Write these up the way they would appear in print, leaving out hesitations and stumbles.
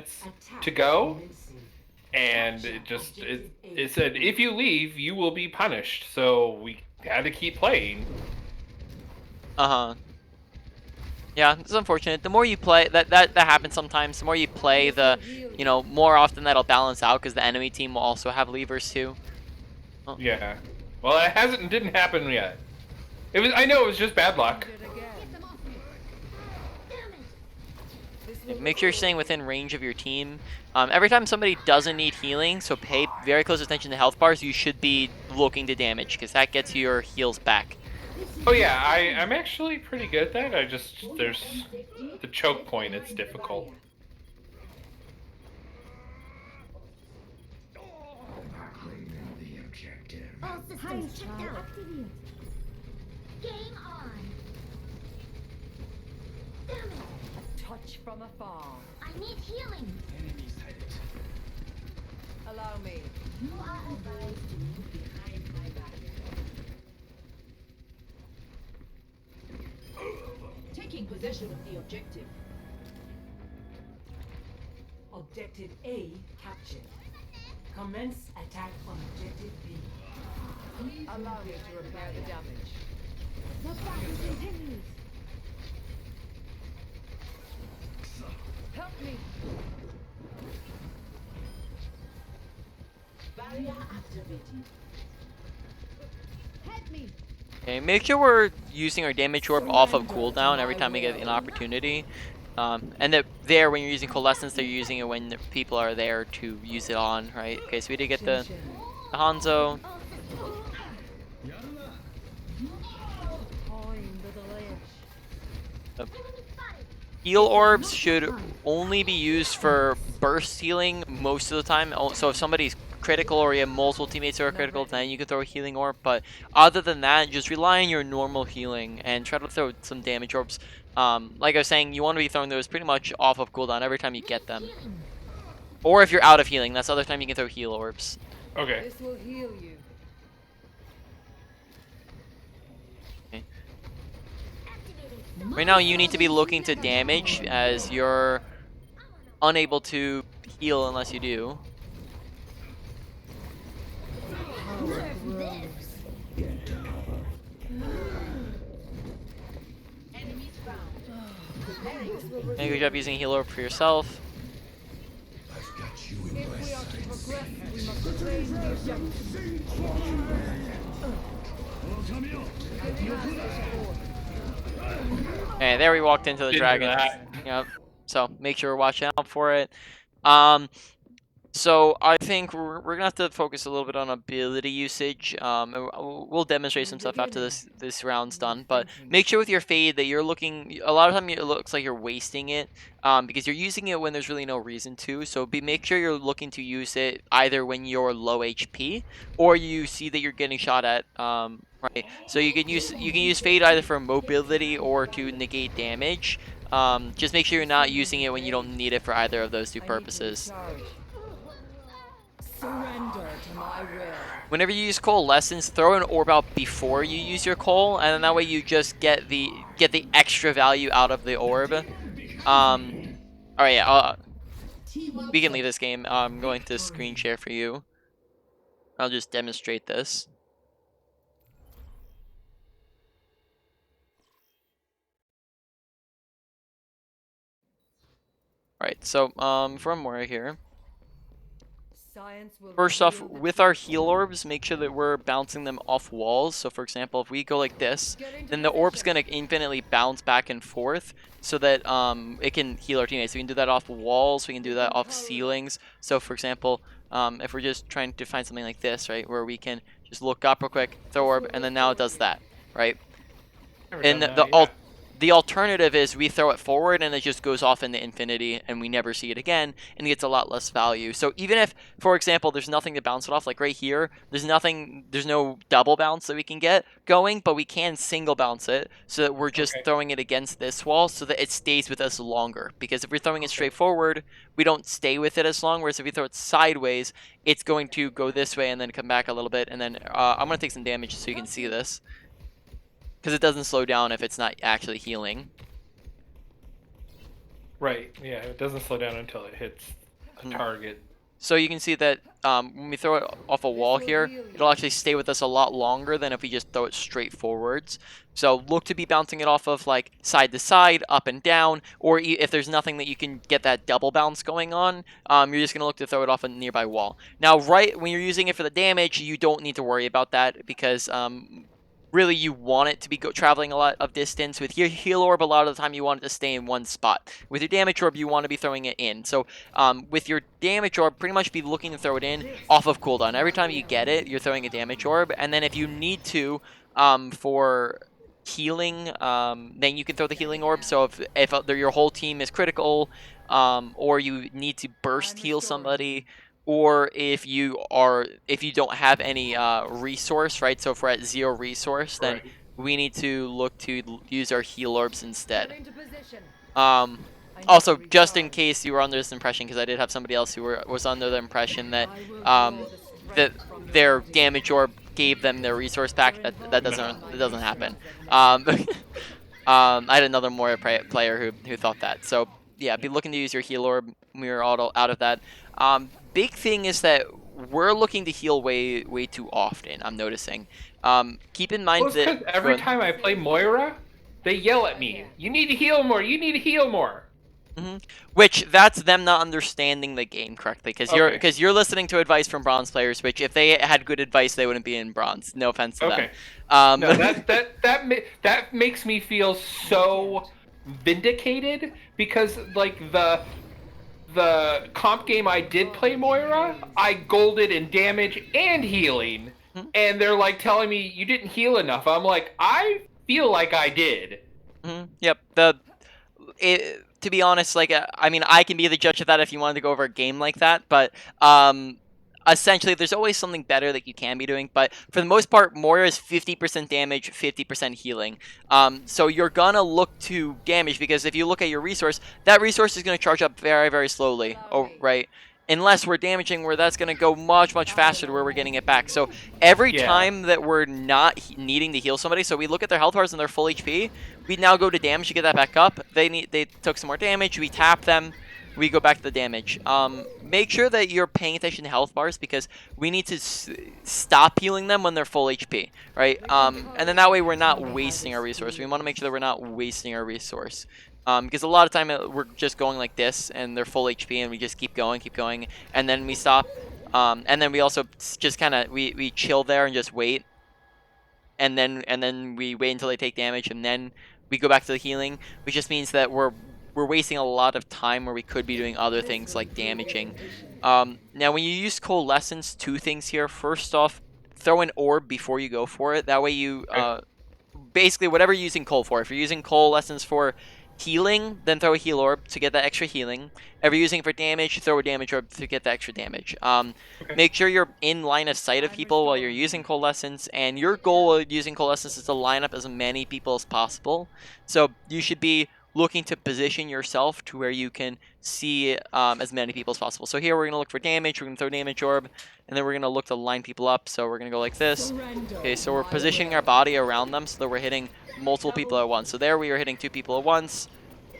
minutes to go, and it said if you leave, you will be punished. So we had to keep playing. Uh-huh. Yeah, it's unfortunate. The more you play, that happens sometimes. The more you play, more often that'll balance out because the enemy team will also have levers too. Oh. Yeah. Well, it didn't happen yet. I know it was just bad luck. Make sure you're staying within range of your team. Every time somebody doesn't need healing, so pay very close attention to health bars, you should be looking to damage because that gets your heals back. Oh yeah, I'm actually pretty good at that. There's the choke point. It's difficult. All systems checked out. Game on. Damn it. Touch from afar. I need healing. Enemy sighted. Allow me. You are advised to move behind my back. Taking possession of the objective. Objective A captured. Commence attack on objective B. Please allow me to repair the damage. The battle continues. Help me. Barrier activated. Help me. Okay, make sure we're using our damage orb off of cooldown every time we get an opportunity. And that there, when you're using coalescence, they're using it when the people are there to use it on, right? Okay, so we did get the Hanzo. The heal orbs should only be used for burst healing most of the time. So if somebody's critical or you have multiple teammates who are critical, then you can throw a healing orb. But other than that, just rely on your normal healing and try to throw some damage orbs. Like I was saying, you want to be throwing those pretty much off of cooldown every time you get them. Or if you're out of healing, that's the other time you can throw heal orbs. Okay. This will heal you. Right now, you need to be looking to damage as you're unable to heal unless you do. And good job using a heal orb for yourself. If we are to progress, we must raise the objective. And there we walked into the Into dragon. that. Yep. So make sure we're watching out for it. So I think we're gonna have to focus a little bit on ability usage. And we'll demonstrate some stuff after this round's done. But make sure with your fade that you're looking. A lot of time it looks like you're wasting it, because you're using it when there's really no reason to. So make sure you're looking to use it either when you're low HP or you see that you're getting shot at. Right. So you can use fade either for mobility or to negate damage. Just make sure you're not using it when you don't need it for either of those two purposes. Surrender to my will. Whenever you use coalescence, throw an orb out before you use your coal, and then that way you just get the extra value out of the orb. Alright, yeah. We can leave this game. I'm going to screen share for you. I'll just demonstrate this. Alright, so from Moira here. First off, with our heal orbs, make sure that we're bouncing them off walls. So for example, if we go like this, then the orb's going to infinitely bounce back and forth so that it can heal our teammates. We can do that off walls, we can do that off ceilings. So for example, if we're just trying to find something like this, right, where we can just look up real quick, throw orb, and then now it does that, right? And the alternative is we throw it forward and it just goes off into infinity and we never see it again and it gets a lot less value. So even if, for example, there's nothing to bounce it off, like right here, there's no double bounce that we can get going, but we can single bounce it so that we're just throwing it against this wall so that it stays with us longer. Because if we're throwing it straight forward, we don't stay with it as long, whereas if we throw it sideways, it's going to go this way and then come back a little bit. And then I'm going to take some damage so you can see this, because it doesn't slow down if it's not actually healing. Right. Yeah, it doesn't slow down until it hits a target. So you can see that when we throw it off a wall here, it'll actually stay with us a lot longer than if we just throw it straight forwards. So look to be bouncing it off of like side to side, up and down, or if there's nothing that you can get that double bounce going on, you're just going to look to throw it off a nearby wall. Now, right when you're using it for the damage, you don't need to worry about that because really you want it to be traveling a lot of distance. With your heal orb, a lot of the time you want it to stay in one spot. With your damage orb, you want to be throwing it in. So with your damage orb, pretty much be looking to throw it in off of cooldown. Every time you get it, you're throwing a damage orb, and then if you need to, for healing, then you can throw the healing orb. So if your whole team is critical, or you need to burst heal somebody, or if you don't have any resource, right? So if we're at 0 resource, then Right. we need to look to use our heal orbs instead. Also, just in case you were under this impression, because I did have somebody else who was under the impression that that their damage orb gave them their resource back. That doesn't happen. I had another Moira player who thought that. So yeah, be looking to use your heal orb when you're out of that. Big thing is that we're looking to heal way too often. I'm noticing. Keep in mind Well, it's because that every time I play Moira, they yell at me. You need to heal more. You need to heal more. Which that's them not understanding the game correctly, because Okay. you're listening to advice from bronze players. Which if they had good advice, they wouldn't be in bronze. No offense to Okay. them. No, that makes me feel so vindicated because like the comp game I did play Moira, I golded in damage and healing, and they're like telling me you didn't heal enough. I'm like, I feel like I did. Yep. To be honest, like I mean, I can be the judge of that if you wanted to go over a game like that, but essentially, there's always something better that you can be doing. But for the most part, Moira is 50% damage, 50% healing. So you're gonna look to damage because if you look at your resource, that resource is gonna charge up very slowly. Oh, right. Unless we're damaging, where that's going to go much faster to where we're getting it back. So every time that we're not needing to heal somebody, so we look at their health bars and their full HP, we now go to damage to get that back up. They took some more damage, we tap them, we go back to the damage. Make sure that you're paying attention to health bars because we need to stop healing them when they're full HP, right? And then that way we're not wasting our resource. We want to make sure that we're not wasting our resource. Because a lot of time we're just going like this and they're full HP and we just keep going and then we stop. And then we also just kind of we chill there and just wait. And then we wait until they take damage and then we go back to the healing, which just means that we're wasting a lot of time where we could be doing other things like damaging. Now when you use Coalescence, 2 things here. First off, throw an orb before you go for it. That way you basically whatever you're using coal for. If you're using Coalescence for healing, then throw a heal orb to get that extra healing. If you're using it for damage, throw a damage orb to get the extra damage. Make sure you're in line of sight of people while you're using Coalescence, and your goal of using Coalescence is to line up as many people as possible. So you should be looking to position yourself to where you can see as many people as possible. So here we're going to look for damage, we're going to throw damage orb, and then we're going to look to line people up. So we're going to go like this. Okay, so we're positioning our body around them so that we're hitting multiple people at once. So there we are hitting 2 people at once.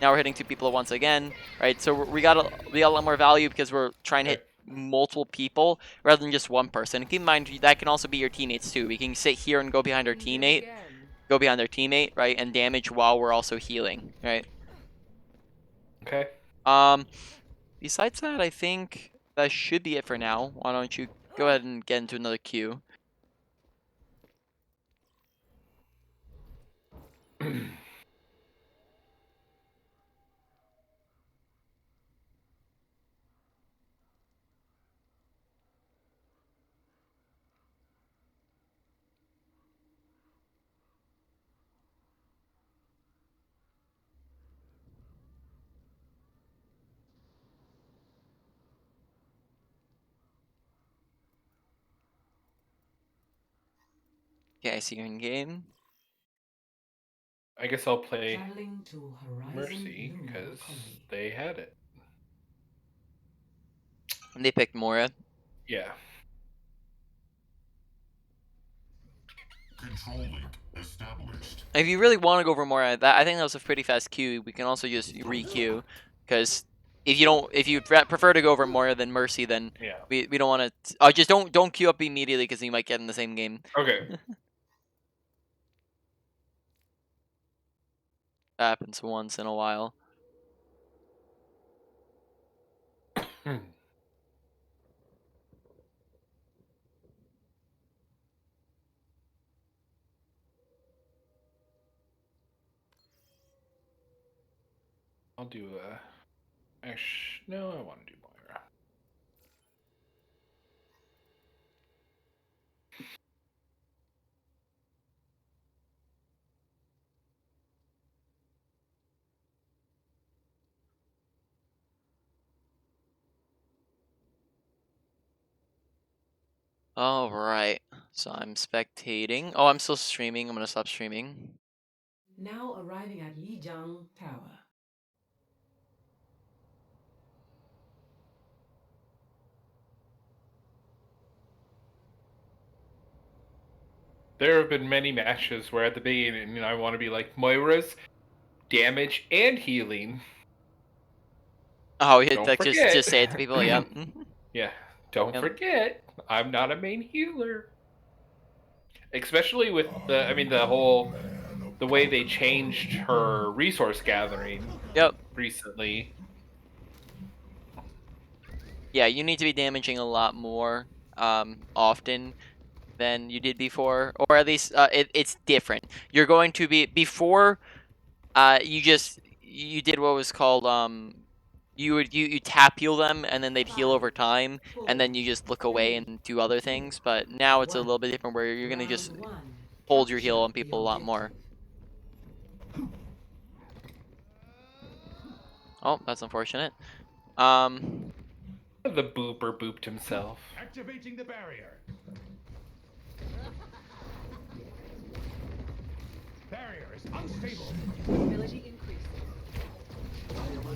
Now we're hitting 2 people at once again, right? So we got a lot more value because we're trying to hit multiple people rather than just one person. And keep in mind that can also be your teammates too. We can sit here and go behind our teammate, right, and damage while we're also healing, right? Okay. Besides that, I think that should be it for now. Why don't you go ahead and get into another queue? Okay, I see you're in game. I guess I'll play Traveling to Horizon Mercy Lunar because Colony. they had it. And they picked Moira. Yeah. Control link established. If you really want to go for Moira, I think that was a pretty fast queue. We can also just re-queue. because if you prefer to go over Moira than Mercy, then Yeah. we don't want to. Just don't queue up immediately because you might get in the same game. Okay. Happens once in a while. Hmm. I'll do a. No, I want to do Moira. All right. So I'm spectating. Oh, I'm still streaming. I'm gonna stop streaming. Now arriving at Lijiang Tower. There have been many matches where at the beginning I want to be like Moira's damage and healing. Oh, yeah, Don't like forget. just say it to people. Yeah. Yeah, don't Yep. forget, I'm not a main healer. Especially with the way they changed her resource gathering Yep. recently. Yeah, you need to be damaging a lot more often than you did before, or at least it's different. You're going to be before you did what was called you tap heal them and then they'd heal over time and then you just look away and do other things, but now it's a little bit different where you're gonna just hold your heal on people a lot more. Oh, that's unfortunate. The booper booped himself. Activating the barrier. Barrier is unstable. Ability increased.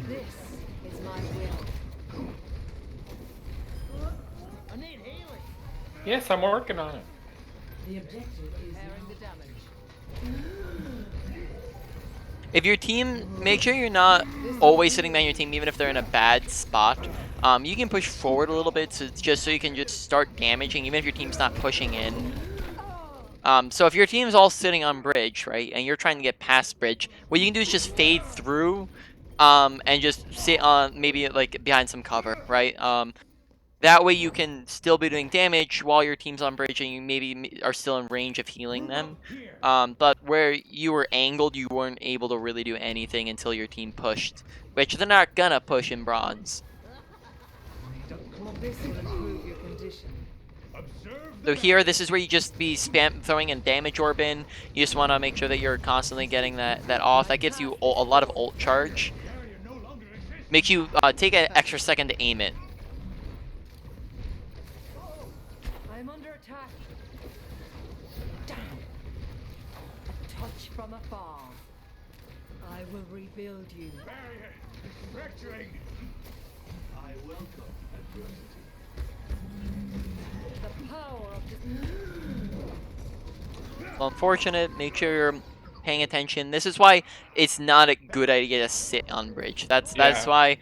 This is my will. I need healing. Yes, I'm working on it. The objective is Repairing the damage. If your team, make sure you're not always sitting down your team, even if they're in a bad spot. You can push forward a little bit, just so you can just start damaging, even if your team's not pushing in. So if your team's all sitting on bridge, right, and you're trying to get past bridge, what you can do is just fade through, and just sit on maybe like behind some cover, right? That way you can still be doing damage while your team's on bridge and you maybe are still in range of healing them. But where you were angled, you weren't able to really do anything until your team pushed, which they're not gonna push in bronze. this will improve your condition. So here, this is where you just be spam throwing in damage orb in. You just want to make sure that you're constantly getting that off. That gives you a lot of ult charge. Makes you take an extra second to aim it. I'm under attack. Damn. A touch from afar. I will rebuild you. Barrier is fracturing. I welcome adversity. The power of this. Well, unfortunate. Make sure you're paying attention. This is why it's not a good idea to sit on bridge. That's why,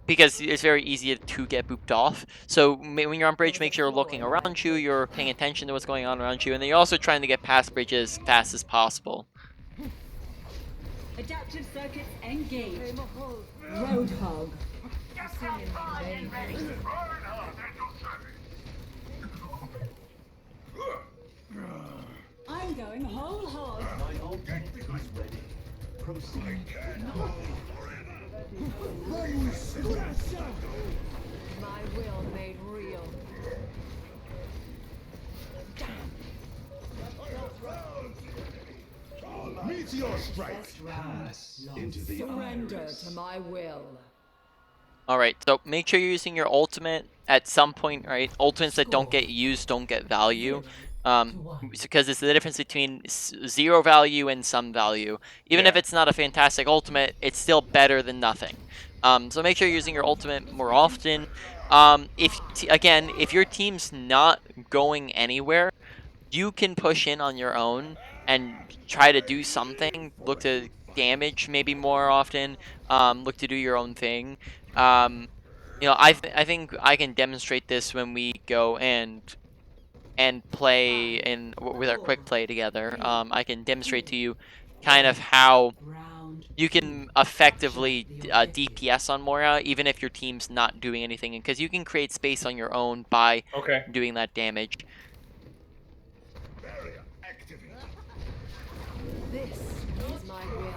because it's very easy to get booped off. So when you're on bridge, make sure you're looking around you, you're paying attention to what's going on around you, and then you're also trying to get past bridge as fast as possible. Adaptive circuits engaged. Roadhog. I'm going whole hog. My objective is ready. Proceed. My will made real. Meteor strike. Pass into the Surrender iris. to my will. Alright, so make sure you're using your ultimate at some point, right? Ultimates that don't get used don't get value. Because it's the difference between 0 value and some value. Even if it's not a fantastic ultimate, it's still better than nothing. So make sure you're using your ultimate more often. If your team's not going anywhere, you can push in on your own and try to do something. Look to damage maybe more often. Look to do your own thing. You know, I think I can demonstrate this when we go and play with our quick play together. I can demonstrate to you kind of how Round you can effectively DPS on Moira even if your team's not doing anything, because you can create space on your own by Okay. doing that damage. Barrier activated. This is my will.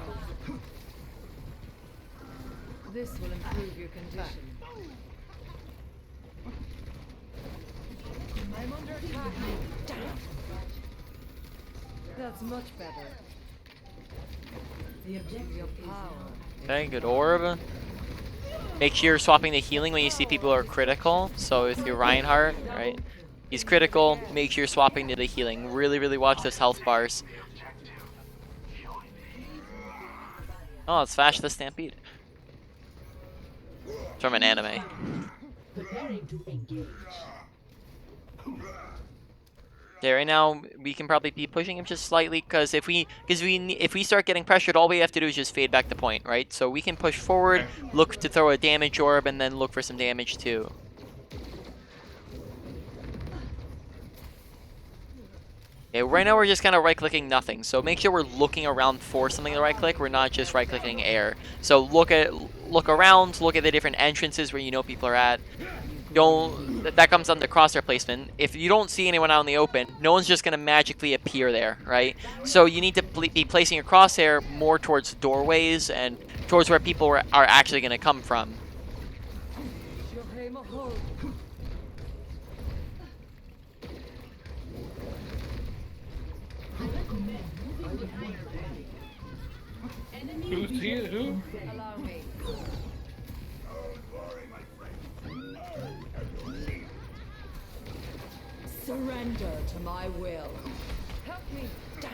This will improve your condition. I'm under attack. Damn. That's much better. the objective Your is power. Okay, good orb. Make sure you're swapping the healing when you see people are critical. So with your Reinhardt, right? He's critical, make sure you're swapping to the healing. Really, really watch those health bars. Oh, let's Fash the Stampede. It's from an anime. preparing to engage. Okay, right now we can probably be pushing him just slightly, because if we start getting pressured, all we have to do is just fade back the point, right? So we can push forward, look to throw a damage orb, and then look for some damage too. Okay, right now we're just kind of right-clicking nothing, so make sure we're looking around for something to right-click. We're not just right-clicking air. So look around, look at the different entrances where you know people are at. That comes under crosshair placement. If you don't see anyone out in the open, no one's just gonna magically appear there, right? So you need to be placing your crosshair more towards doorways and towards where people are actually gonna come from. Who's he? Who? Allow me. Surrender to my will. Help me. Damn.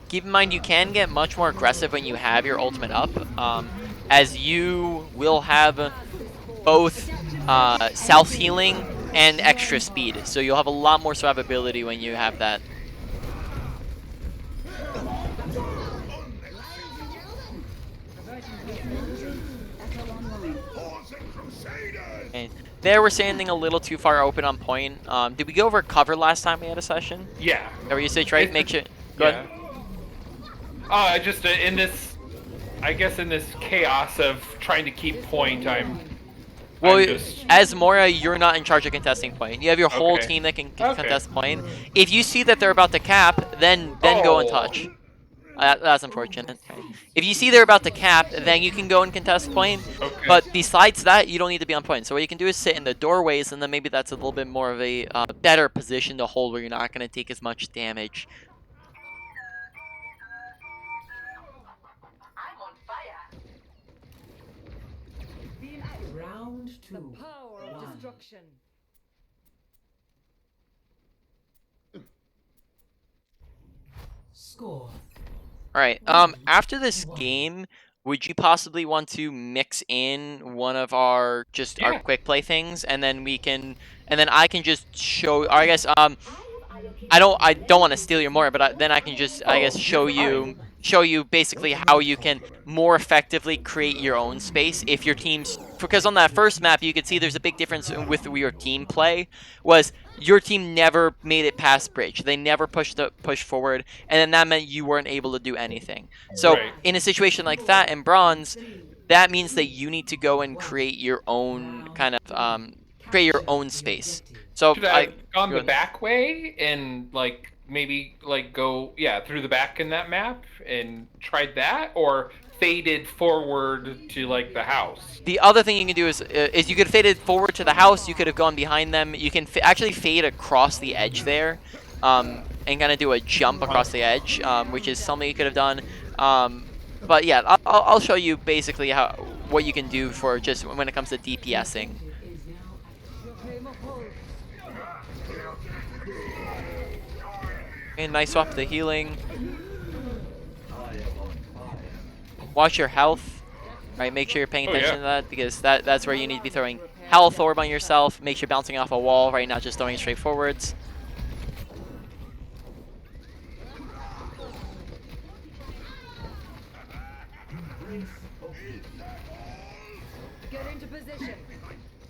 Keep in mind you can get much more aggressive when you have your ultimate up, as you will have both self-healing and extra speed. So you'll have a lot more survivability when you have that. And there we're standing a little too far open on point. Did we go over cover last time we had a session? Yeah. Or you say try to make sure. Go ahead. Just in this, I guess in this chaos of trying to keep point, Well, I'm just... as Moira, you're not in charge of contesting point. You have your whole Okay. team that can Okay. contest point. If you see that they're about to cap, then go and Oh. touch. That's unfortunate. Okay. If you see they're about to cap, then you can go and contest point. Okay. But besides that, you don't need to be on point. So what you can do is sit in the doorways, and then maybe that's a little bit more of a better position to hold where you're not going to take as much damage. Round two. The power of One. destruction. Score. All right. After this game, would you possibly want to mix in one of our our Yeah. quick play things, and then I can just show. Or I guess I don't want to steal your more, but then I can just I guess show you basically how you can more effectively create your own space if your team's, because on that first map you could see there's a big difference with your team play. Was your team never made it past bridge, they never pushed forward, and then that meant you weren't able to do anything. So Right. in a situation like that in bronze, that means that you need to go and create your own kind of create your own space. So Should I have gone go the ahead. back way and maybe go through the back in that map and tried that, or faded forward to the house? The other thing you can do is you could fade it forward to the house. You could have gone behind them. You can actually fade across the edge there, and kind of do a jump across the edge, which is something you could have done. But yeah, I'll show you basically what you can do for just when it comes to DPSing. Is now Okay, nice swap to the healing. Watch your health. Right, make sure you're paying Oh, attention yeah. to that, because that's where you need to be throwing health orb on yourself. Make sure you're bouncing off a wall, right, not just throwing it straight forwards.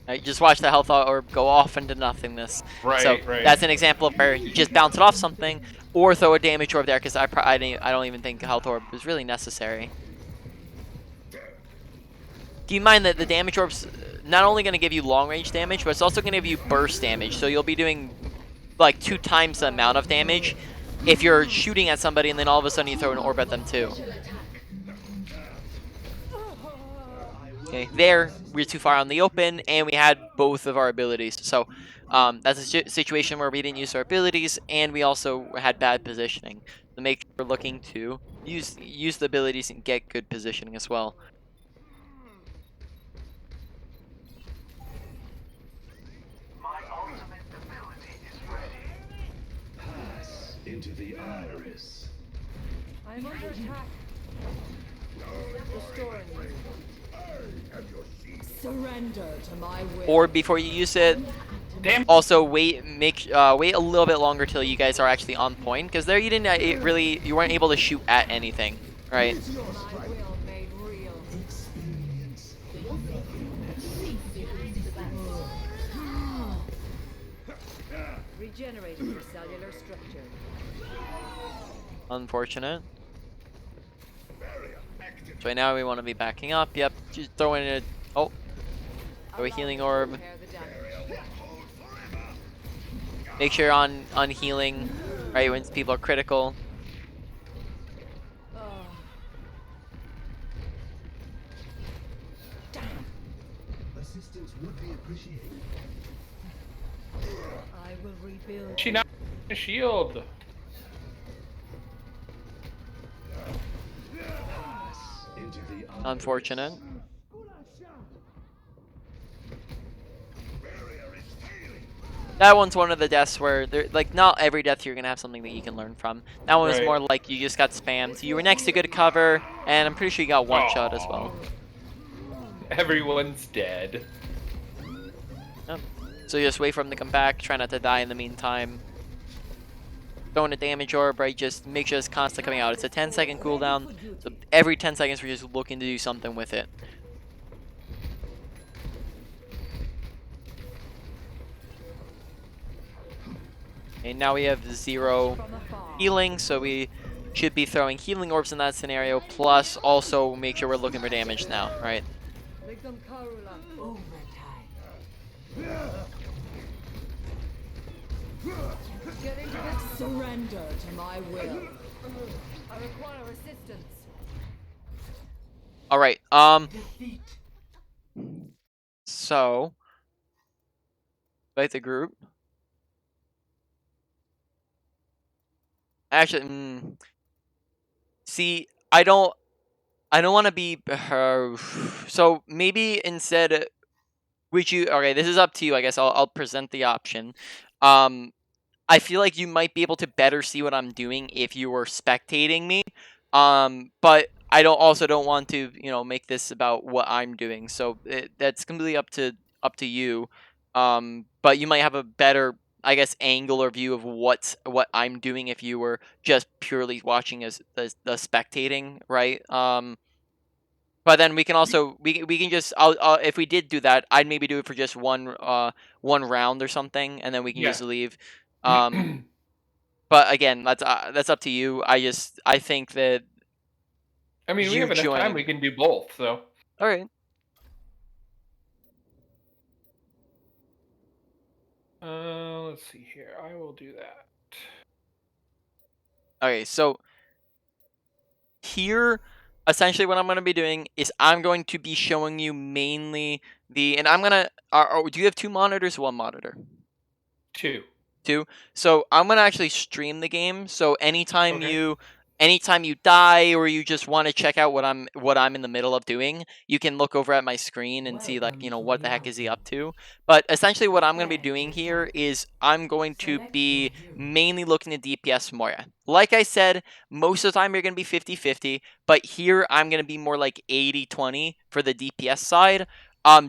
Right? Just watch the health orb go off into nothingness. Right, So right. that's an example of where you just bounce it off something, or throw a damage orb there, because I don't even think a health orb was really necessary. Keep in mind that the damage orb's not only going to give you long range damage, but it's also going to give you burst damage. So you'll be doing like 2 times the amount of damage if you're shooting at somebody and then all of a sudden you throw an orb at them too. Okay, there we're too far on the open, and we had both of our abilities. So that's a situation where we didn't use our abilities, and we also had bad positioning. So make sure we're looking to use the abilities and get good positioning as well. Pass into the iris. I'm under attack. Restoring you. Surrender to my will. Or before you use it, Damn. also wait a little bit longer till you guys are actually on point, because there you didn't you weren't able to shoot at anything, right? My will made real. Experience. Regenerating your cellular structure. Unfortunate. So right now we want to be backing up. Yep, just throw in a throw a healing orb. Repair the damage. Make sure on healing, right, when people are critical. Oh, Assistance would be appreciated. I will rebuild. She not a shield. Pass into the iris. Unfortunate. That one's one of the deaths where like not every death you're gonna have something that you can learn from. That one was Right. more like you just got spammed. You were next to good cover, and I'm pretty sure you got one shot as well. Everyone's dead. Yep. So you just wait for him to come back. Try not to die in the meantime. Throwing a damage orb, right? Just make sure it's constantly coming out. It's a 10-second cooldown, so every 10 seconds we're just looking to do something with it. And now we have 0 From afar. healing, so we should be throwing healing orbs in that scenario, plus also make sure we're looking for damage now, right? Ligam Karula. Overtime. Get into this. Surrender to my will. I require assistance. All right. Defeat. So invite the group. Actually, see, I don't want to be so maybe instead, would you? Okay, this is up to you. I guess I'll present the option. I feel like you might be able to better see what I'm doing if you were spectating me. But I don't want to, make this about what I'm doing. So that's completely up to you. But you might have a better, I guess, angle or view of what I'm doing if you were just purely watching as the spectating, right? But then we can also we can just if we did do that, I'd maybe do it for just one round or something, and then we can Yeah. just leave. But again, that's up to you. I think that. I mean, we You have enough joining. time. We can do both. So. All right. Let's see here. I will do that. Okay, so here, essentially what I'm going to be doing is I'm going to be showing you mainly and I'm going to, do you have 2 monitors or 1 monitor? 2. 2. So I'm going to actually stream the game. So anytime Okay. you die or you just want to check out what I'm in the middle of doing, you can look over at my screen and see like, what the heck is he up to. But essentially what I'm going to be doing here is I'm going to be mainly looking at DPS Moira. Like I said, most of the time you're going to be 50-50, but here I'm going to be more like 80-20 for the DPS side.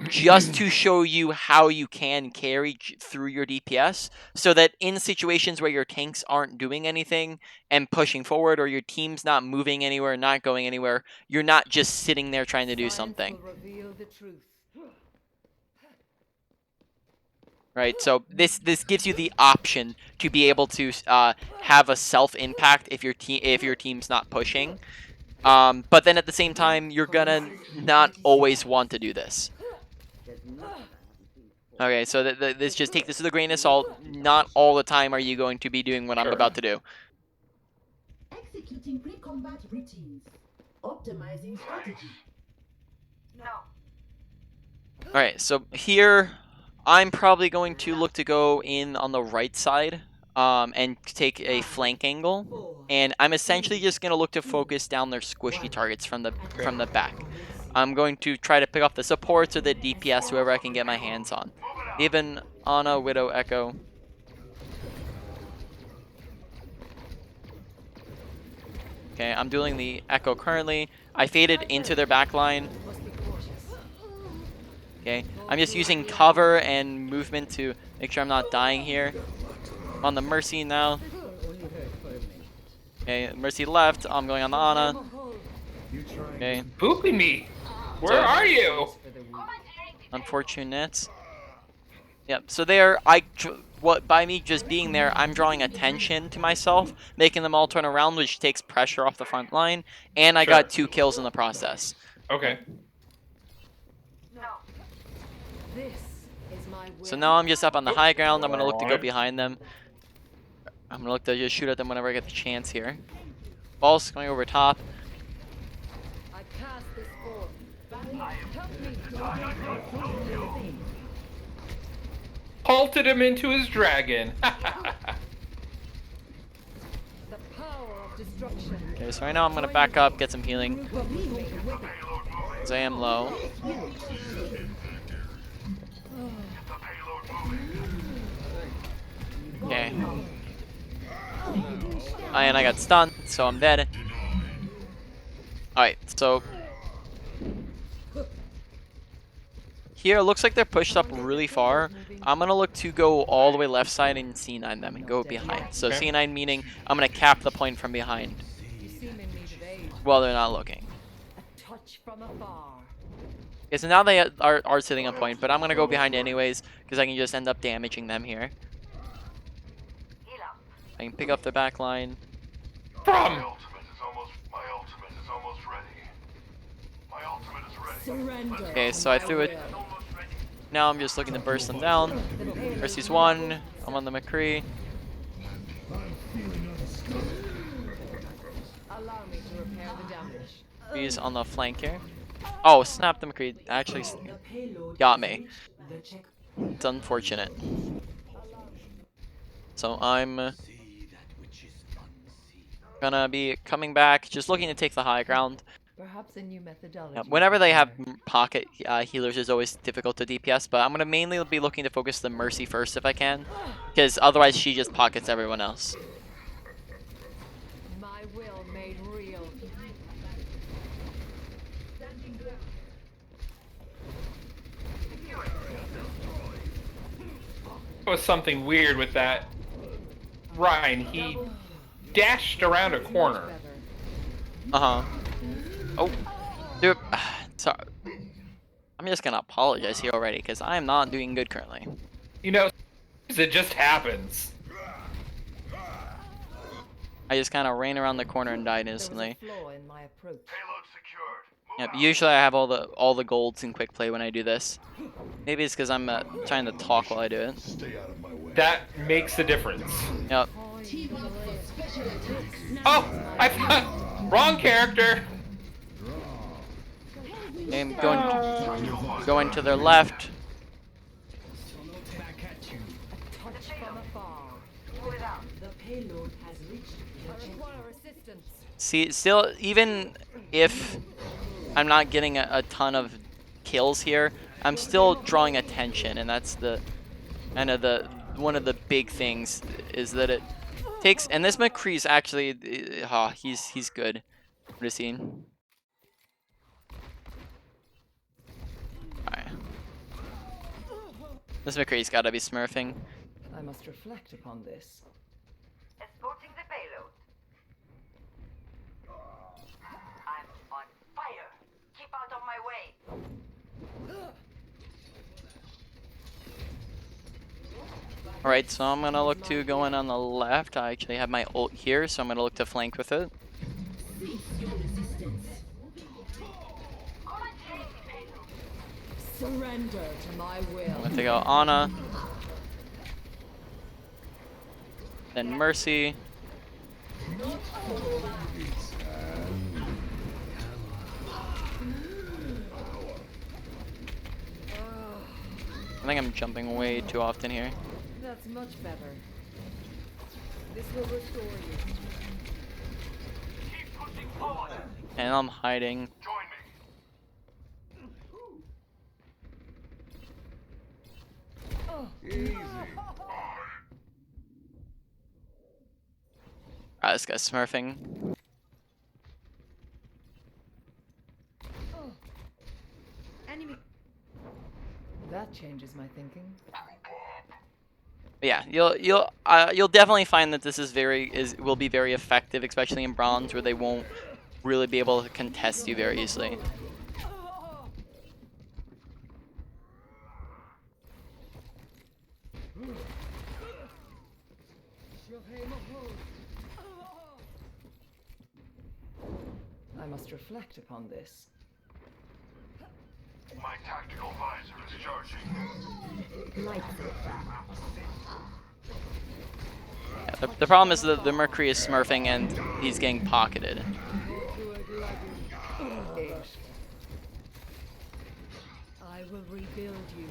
Just to show you how you can carry through your DPS, so that in situations where your tanks aren't doing anything and pushing forward, or your team's not moving anywhere, not going anywhere, you're not just sitting there trying to do Science something. will reveal the truth. right? So this gives you the option to be able to have a self impact if your team's not pushing. But then at the same time, you're gonna not always want to do this. Okay, so this just take this with a grain of salt. Not all the time are you going to be doing what I'm about to do. Executing pre-combat routines. Optimizing strategy. Alright, so here, I'm probably going to look to go in on the right side, and take a flank angle. And I'm essentially just going to look to focus down their squishy targets from the back. I'm going to try to pick off the supports or the DPS, whoever I can get my hands on. Even Ana, Widow, Echo. Okay, I'm dueling the Echo currently. I faded into their backline. Okay, I'm just using cover and movement to make sure I'm not dying here. I'm on the Mercy now. Okay, Mercy left. I'm going on the Ana. Okay, Pooping me. Where So- are you? unfortunate. Yep. So by me just being there, I'm drawing attention to myself, making them all turn around, which takes pressure off the front line, and I got 2 kills in the process. Okay. This is my will. So now I'm just up on the high ground. I'm gonna look to go Alright. behind them. I'm gonna look to just shoot at them whenever I get the chance here. Ball's going over top. I cast this forth. Help me. Halted him into his dragon. The power of destruction. Okay, so right now I'm gonna back up, get some healing, because I am low. Okay. And I got stunned, so I'm dead. Alright, so here it looks like they're pushed up really far. I'm gonna look to go all the way left side and C9 them and go behind. So Okay. C9 meaning I'm gonna cap the point from behind You seem in need of aid. while they're not looking. A touch from afar. Okay, so now they are sitting on point, but I'm gonna go behind anyways because I can just end up damaging them here. I can pick up the back line. From. My ultimate is almost ready. My ultimate is ready. Surrender. Okay, so I threw it. Now I'm just looking to burst them down. Mercy's 1. I'm on the McCree. Allow me to repair the damage. He's on the flank here. Oh, snap, the McCree actually got me. It's unfortunate. So I'm gonna be coming back, just looking to take the high ground. Perhaps a new methodology. Whenever they have pocket healers, is always difficult to DPS, but I'm gonna mainly be looking to focus the Mercy first if I can, because otherwise she just pockets everyone else. My will made real. There was something weird with that. Ryan, he dashed around a corner. Uh-huh. Oh, dude, sorry. I'm just gonna apologize here already, because I am not doing good currently. You know, it just happens. I just kind of ran around the corner and died There was a instantly. flaw in my approach. Payload secured. Yep, usually I have all the golds in quick play when I do this. Maybe it's because I'm trying to talk while I do it. Stay out of my way. That makes a difference. Yep. Oh, I thought wrong character. I'm going to their left. Touch from afar. The payload has reached the I checkpoint. require assistance. See, still, even if I'm not getting a ton of kills here, I'm still drawing attention, and that's the kind of one of the big things is that it takes. And this McCree's actually, he's good. What is he? Alright. This McCree's gotta be smurfing. I must reflect upon this. Escorting the payload. I'm on fire. Keep out of my way. Alright, so I'm gonna look to go in on the left. I actually have my ult here, so I'm gonna look to flank with it. Surrender to my I'm will. gonna take out Ana. Then Mercy. I think I'm jumping way too often here. That's much better. This will restore you. Keep pushing forward. And I'm hiding. Join me. Ah, this guy's smurfing. Enemy. That changes my thinking. But yeah, you'll definitely find that this will be very effective, especially in bronze, where they won't really be able to contest you very easily. I must reflect upon this. My tactical visor is charging. Yeah, the problem is that the Mercury is smurfing and he's getting pocketed. I will rebuild you.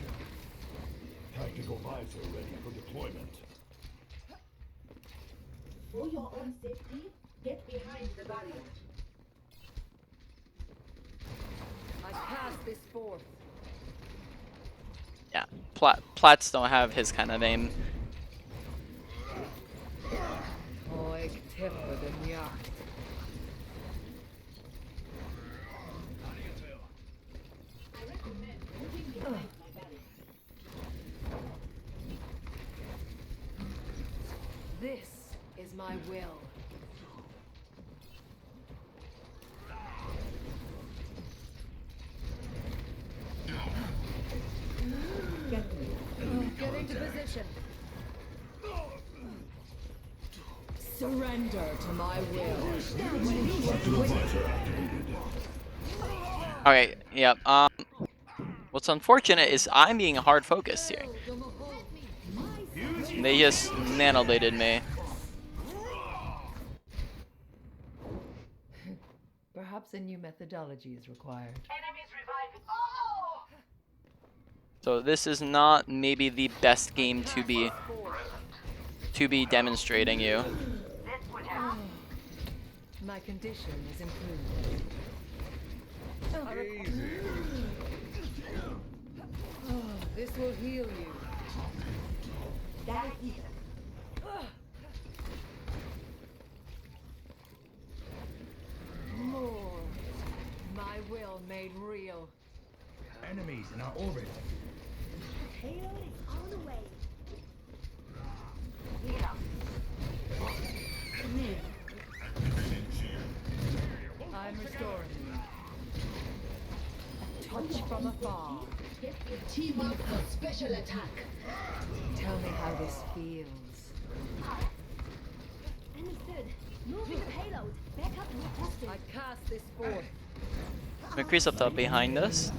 Tactical visor ready for deployment. For your own safety, get behind the barrier. I cast this forth. Yeah, Plats don't have his kind of aim. Oig tipper den jacht. This is my will. Get into position. Surrender to my will. Okay, yep. What's unfortunate is I'm being hard focused here. They just nanobladed me. Perhaps a new methodology is required. Enemies reviving. Oh! So this is not maybe the best game to be demonstrating you. This would help. My condition is improved. This will heal you. That is More. My will made real. Enemies in our orbit. payload is on the way. I'm restoring you. A touch from afar. Team up for special attack. Tell me how this feels. Understood. Moving payload. Back up to testing. I cast this forth. Mercury's up top behind us.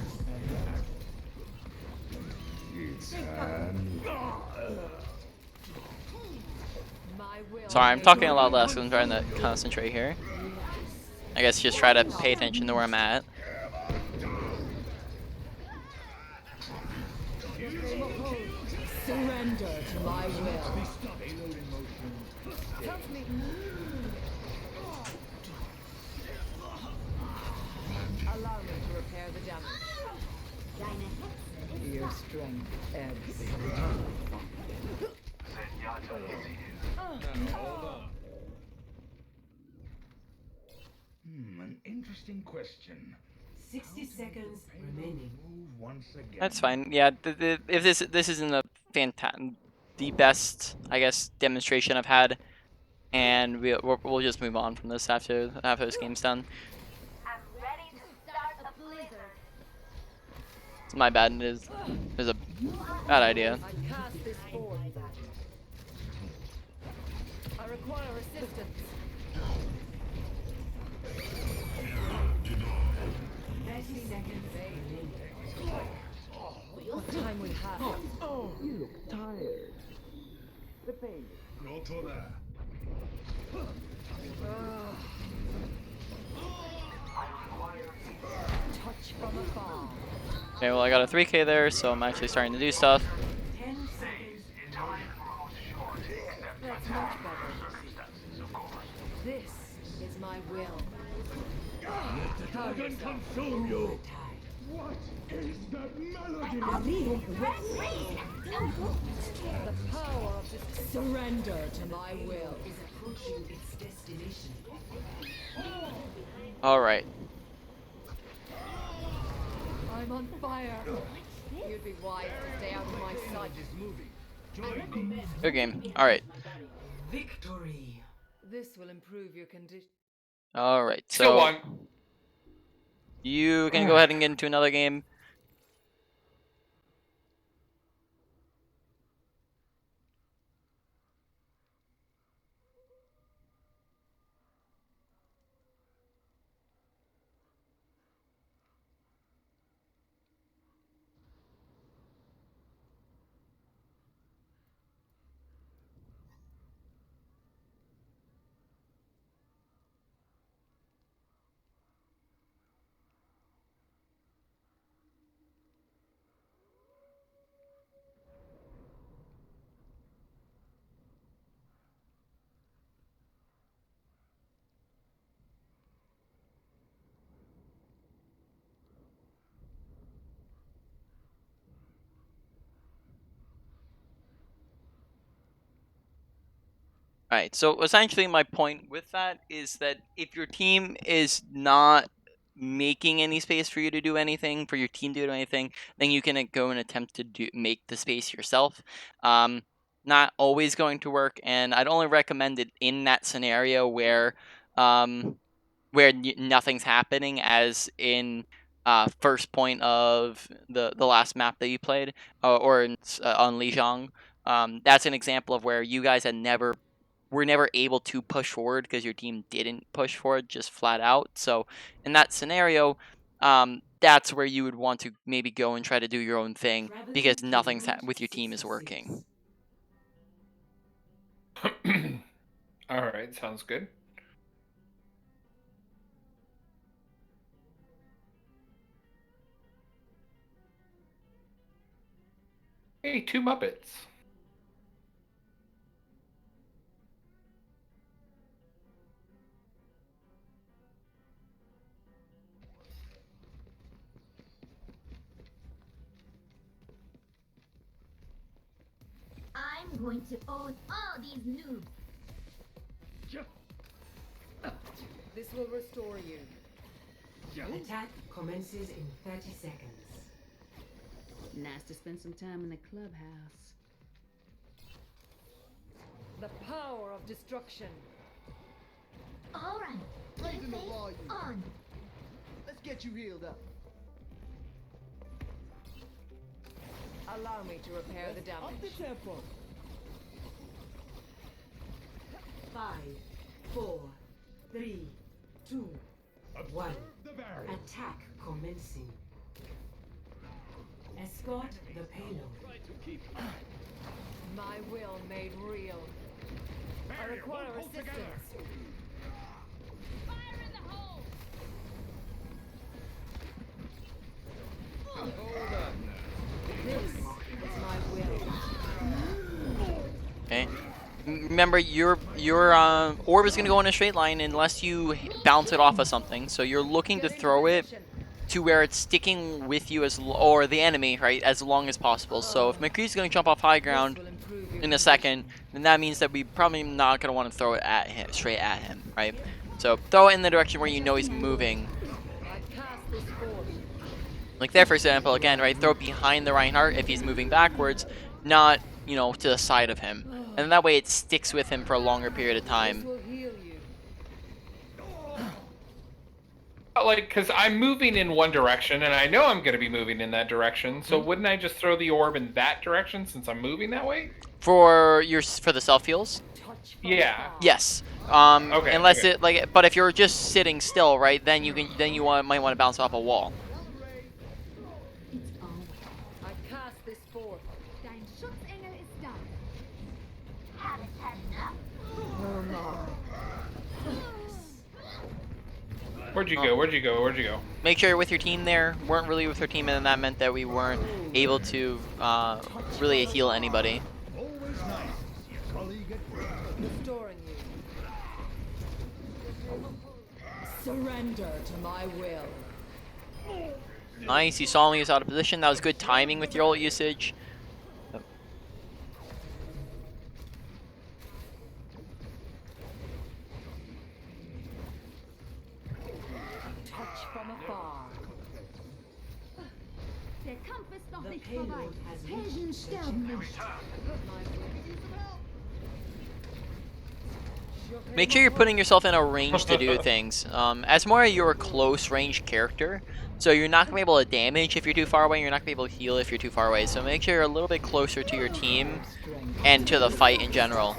My will. Sorry, I'm talking a lot less because I'm trying to concentrate here. I guess just try to pay attention to where I'm at. Surrender to my will. Help me. Allow me to repair the damage. Your strength ebbs. Zenyatta is here. An interesting question. 60 seconds remaining. Move once again. That's fine. Yeah, if this isn't the best, I guess, demonstration I've had, and we'll just move on from this after this game's done. I'm ready to start the blizzard. It's my bad. It is a bad idea. I cast this forth. assistance. 30 seconds remaining. What time we have? Go to there. Touch from afar. Okay, well I got a 3k there, so I'm actually starting to do stuff. 10 seconds. That's much better. This is my will. Dragon consume you. What is that melody? The power of this surrender to my will. Is approaching its destination. Alright. I'm on fire. You'd be wise to stay out of my sight. Good game. Alright. Victory. This will improve your condition. Alright, Still so won. you can go ahead and get into another game. Alright, so essentially my point with that is that if your team is not making any space for you to do anything, for your team to do anything, then you can go and attempt to make the space yourself. Not always going to work, and I'd only recommend it in that scenario where nothing's happening, as in first point of the last map that you played, or on Lijiang. That's an example of where you guys were never able to push forward because your team didn't push forward just flat out. So in that scenario, that's where you would want to maybe go and try to do your own thing because nothing's with your team is working. Alright, sounds good. Hey, 2 Muppets. I'm going to own all these noobs. This will restore you. Attack commences in 30 seconds. Nice to spend some time in the clubhouse. The power of destruction. All right, Raising the face volume. on. Let's get you healed up. Allow me to repair the damage. Up the tempo. 5, 4, 3, 2, 1. The barrier. Attack commencing. Escort the payload. My will made real. I require assistance. This is my will. Okay. Remember, your orb is going to go in a straight line unless you bounce it off of something. So you're looking to throw it to where it's sticking with you or the enemy, right, as long as possible. So if McCree's going to jump off high ground in a second, then that means that we probably not going to want to throw it at him, straight at him, right? So throw it in the direction where you know he's moving. I cast this forth. Like there, for example, again, right, throw it behind the Reinhardt if he's moving backwards, not, you know, to the side of him. And that way it sticks with him for a longer period of This time. will heal you. like, because I'm moving in one direction, and I know I'm going to be moving in that direction. So wouldn't I just throw the orb in that direction since I'm moving that way? For the self heals. Yeah. Yes. Okay. Unless Okay. it like, but if you're just sitting still, right, then might want to bounce off a wall. I cast this forth. Dein Schutzengel ist da. Oh my. Where'd you go? Where'd you go? Where'd you go? Make sure you're with your team there. Weren't really with your team, and then that meant that we weren't able to really heal anybody. Always nice. Colleague at work. Restoring you. Surrender to my will. Nice. You saw me. He was out of position. That was good timing with your ult usage. Touch from afar. Der Kampf ist noch The nicht vorbei. payload has Helden reached the sterben checkpoint. nicht. Make sure you're putting yourself in a range to do things. As Moira, you're a close range character, so you're not gonna be able to damage if you're too far away. You're not gonna be able to heal if you're too far away. So make sure you're a little bit closer to your team and to the fight in general.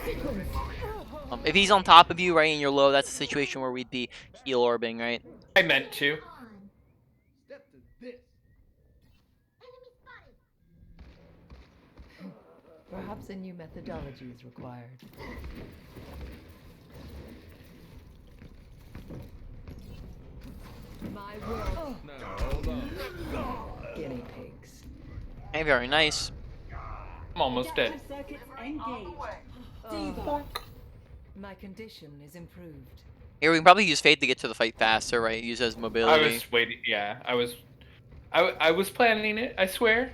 If he's on top of you, right, and you're low, that's a situation where we'd be heal orbing, right? I meant to. Step to this. Perhaps a new methodology is required. My will. Guinea pigs. Hey, very nice. I'm almost dead. Circuits engaged. My condition is improved. Here, we can probably use Fate to get to the fight faster, right? Use it as I mobility. was waiting. Yeah, I was planning it. I swear.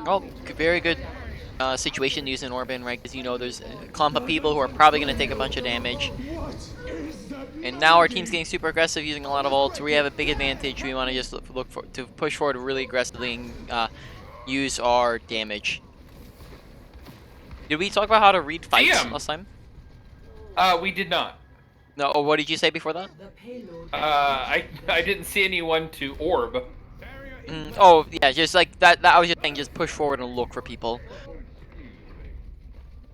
Oh, very good situation to use an Orb in, right? Because you know there's a clump of people who are probably going to take a bunch of damage. And now our team's getting super aggressive using a lot of ults. We have a big advantage. We want to just to push forward really aggressively and use our damage. Did we talk about how to read fights last time? We did not. No. Oh, what did you say before that? The payload. I didn't see anyone to orb. Oh, yeah, just like that. I was just saying, just push forward and look for people.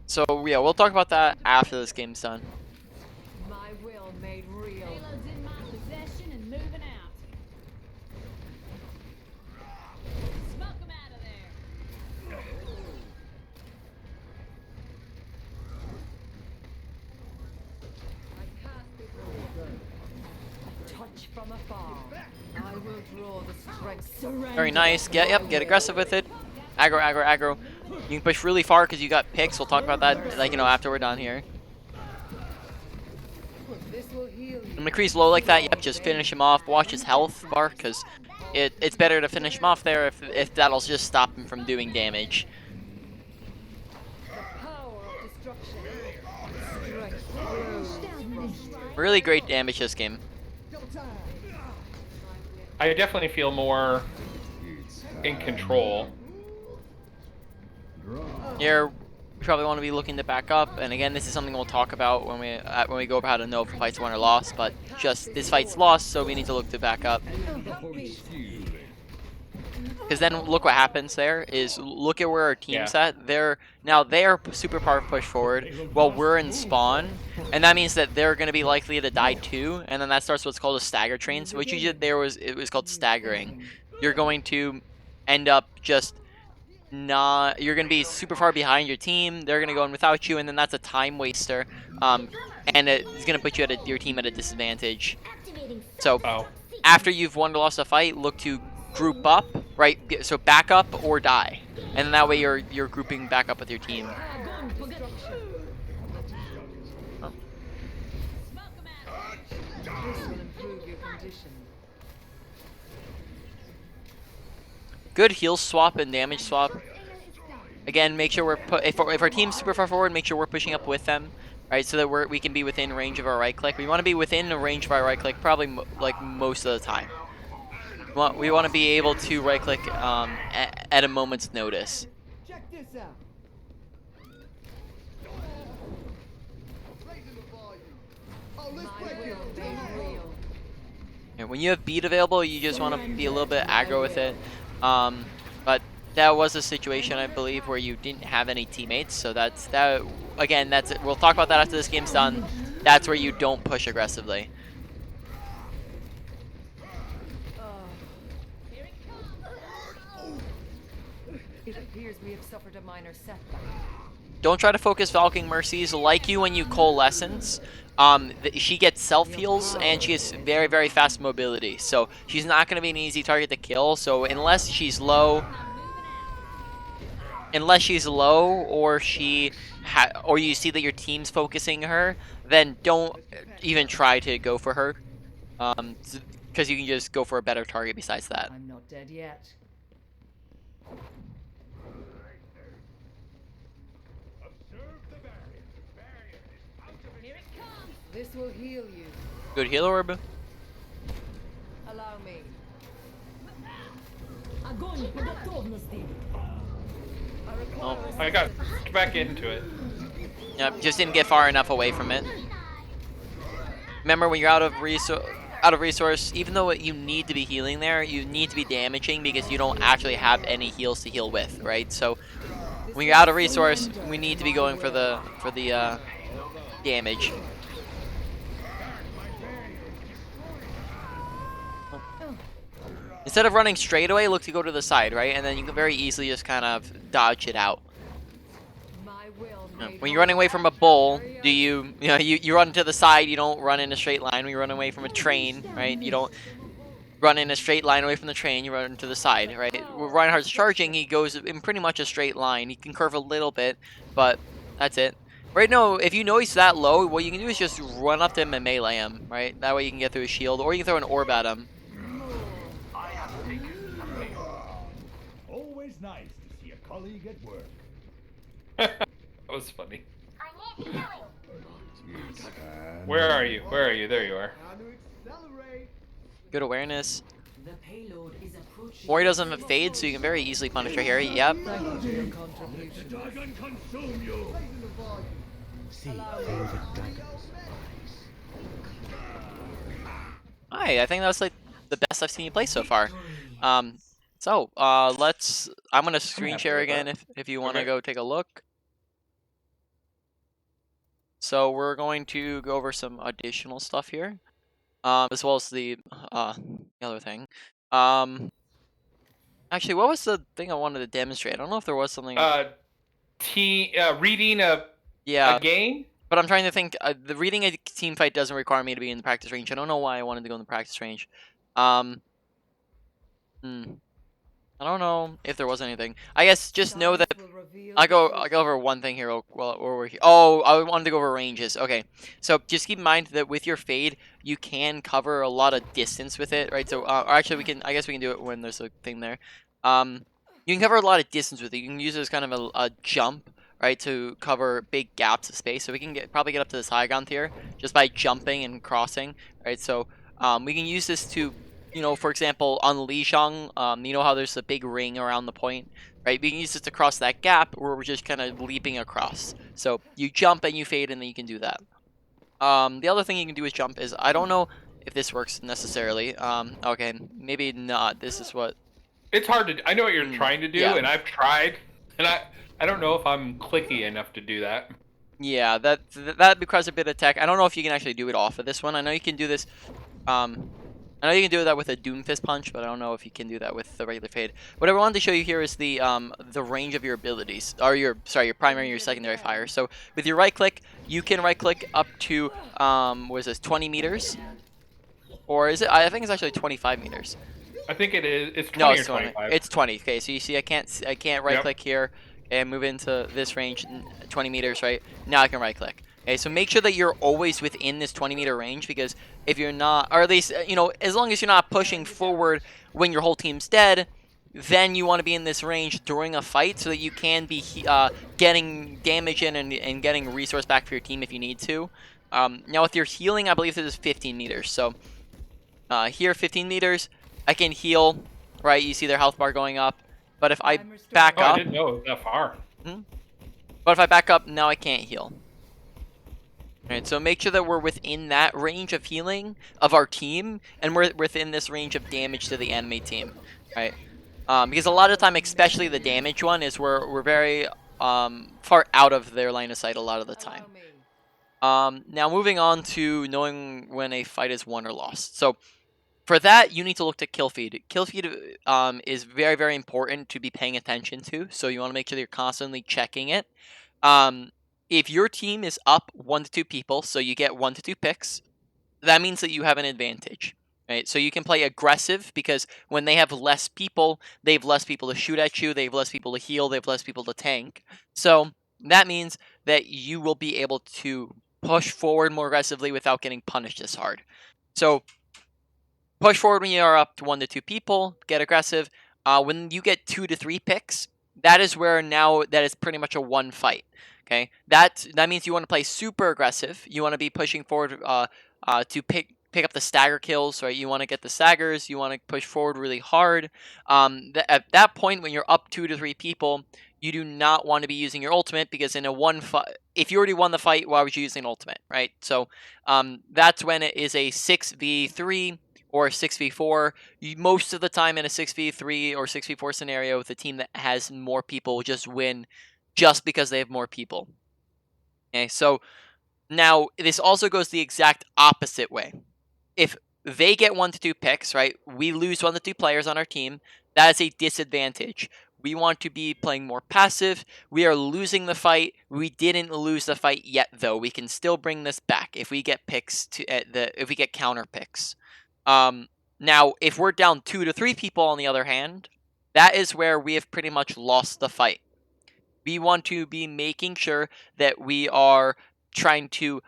So yeah, we'll talk about that after this game's done. My will made real. Payload's in my possession and moving out. Smoke 'em out of there. I cast it forth. Touch from afar. I will draw the strength. Surrender. Very nice. Get aggressive with it. Aggro, aggro, aggro. You can push really far because you got picks. We'll talk about that, like, you know, after we're done here. This will heal you. When McCree's low like that, yep, just finish him off. Watch his health bar, because it's better to finish him off there if that'll just stop him from doing damage. Power of destruction. Strength grows. Really great damage this game. I definitely feel more in control. Here, we probably want to be looking to back up, and again, this is something we'll talk about when we go over how to know if a fight's won or lost. But just this fight's lost, so we need to look to back up. Because then look what happens there is look at where our team's at. They're super far push forward while we're in spawn, and that means that they're going to be likely to die too. And then that starts what's called a stagger train. So what you did there was called staggering. You're going to end up just you're going to be super far behind your team. They're going to go in without you, and then that's a time waster. And it's going to put you your team at a disadvantage. So after you've won or lost a fight, look to group up, right? So back up or die, and then that way you're grouping back up with your team. Oh. This will improve your condition. Good heal swap and damage swap. Again, make sure if our team's super far forward, make sure we're pushing up with them, right? So that we can be within range of our right click. We want to be within the range of our right click, probably like most of the time. We want to be able to right click at a moment's notice. Check this out. And when you have beat available, you just want to be a little bit aggro with it. But that was a situation, I believe, where you didn't have any teammates. So that's that. Again, that's it. We'll talk about that after this game's done. That's where you don't push aggressively. It appears we have suffered a minor setback. Don't try to focus Valking Mercies like you when you coalescence. She gets self heals and she has very, very fast mobility. So she's not going to be an easy target to kill. So unless she's low, or or you see that your team's focusing her, then don't even try to go for her. Because you can just go for a better target besides that. I'm not dead yet. Observe the barrier. The barrier is out of Here it comes. This will heal you. Good heal orb. Allow me. Огонь по готовности. Oh. I got back into it. Yep, just didn't get far enough away from it. Remember, when you're out of resource, even though you need to be healing there, you need to be damaging because you don't actually have any heals to heal with, right? So when you're out of resource, we need to be going for the damage. Instead of running straight away, look to go to the side, right? And then you can very easily just kind of dodge it out. When you're running away from a bull, you run to the side, you don't run in a straight line. When you run away from a train, right? You don't run in a straight line away from the train, you run to the side, right? When Reinhardt's charging, he goes in pretty much a straight line. He can curve a little bit, but that's it. Right now, if you know he's that low, what you can do is just run up to him and melee him, right? That way you can get through his shield, or you can throw an orb at him. Always nice to see a colleague at work. That was funny. I need healing. Where are you? Where are you? There you are. Time to accelerate. Good awareness. The payload is approaching. Moira doesn't have a fade, so you can very easily punish her here. Yep. Thank you for your contribution. Dragon consume you. Raising the volume. Hi, I think that was like the best I've seen you play so far. I'm gonna screen happy share with again that. if you want to Okay. go take a look. So we're going to go over some additional stuff here, as well as the other thing. Actually, what was the thing I wanted to demonstrate? I don't know if there was something. Reading a Yeah, game. but I'm trying to think. The reading a team fight doesn't require me to be in the practice range. I don't know why I wanted to go in the practice range. I don't know if there was anything. I guess just know that I'll go over one thing here while we're here. Oh, I wanted to go over ranges. Okay, so just keep in mind that with your fade, you can cover a lot of distance with it, right? So, or actually, I guess we can do it when there's a thing there. You can cover a lot of distance with it. You can use it as kind of a jump, right, to cover big gaps of space. So we can probably get up to this high ground here just by jumping and crossing, right? So we can use this to, for example, on Lijiang, you know how there's a big ring around the point, right? We can use this to cross that gap where we're just kind of leaping across. So you jump and you fade, and then you can do that. The other thing you can do with jump is, I don't know if this works necessarily. Okay, maybe not. This is what. It's hard to. I know what you're trying to do, yeah. and I've tried, and I don't know if I'm clicky enough to do that. Yeah, that requires a bit of tech. I don't know if you can actually do it off of this one. I know you can do this. I know you can do that with a Doomfist punch, but I don't know if you can do that with the regular fade. What I wanted to show you here is the range of your abilities, or your primary and your secondary fire. So with your right click, you can right click up to what is this, 20 meters, or is it? I think it's actually 25 meters. I think it is. It's 20 No, or it's 20. 25. It's 20. Okay, so you see, I can't right click here and move into this range, 20 meters, right? Now I can right click. Okay, so make sure that you're always within this 20-meter range, because if you're not, or at least, as long as you're not pushing forward when your whole team's dead, then you want to be in this range during a fight so that you can be getting damage in and getting resource back for your team if you need to. Now with your healing, I believe this is 15 meters. So here, 15 meters, I can heal, right? You see their health bar going up. But if I back up... I didn't know it was that far. But if I back up, now I can't heal. Alright, so make sure that we're within that range of healing of our team, and we're within this range of damage to the enemy team, right? Because a lot of time, especially the damage one, is we're very far out of their line of sight a lot of the time. Now moving on to knowing when a fight is won or lost. So for that, you need to look to kill feed. Kill feed is very, very important to be paying attention to. So you want to make sure that you're constantly checking it. If your team is up 1 to 2 people, so you get 1 to 2 picks, that means that you have an advantage, right? So you can play aggressive because when they have less people, they have less people to shoot at you, they have less people to heal, they have less people to tank. So that means that you will be able to push forward more aggressively without getting punished as hard. So push forward when you are up to 1 to 2 people, get aggressive. When you get 2 to 3 picks, that is where now that is pretty much a one fight. Okay, that means you want to play super aggressive. You want to be pushing forward to pick up the stagger kills, right? You want to get the staggers. You want to push forward really hard. At that point, when you're up 2 to 3 people, you do not want to be using your ultimate because in a one fight, if you already won the fight, why would you use an ultimate, right? So that's when it is a 6v3 or a 6v4. Most of the time in a 6v3 or 6v4 scenario, the team that has more people will just win just because they have more people. Okay, so now this also goes the exact opposite way. If they get 1 to 2 picks, right, we lose 1 to 2 players on our team, that is a disadvantage. We want to be playing more passive. We are losing the fight. We didn't lose the fight yet, though. We can still bring this back if we get picks if we get counter picks. Now, if we're down 2 to 3 people, on the other hand, that is where we have pretty much lost the fight. We want to be making sure that we are trying to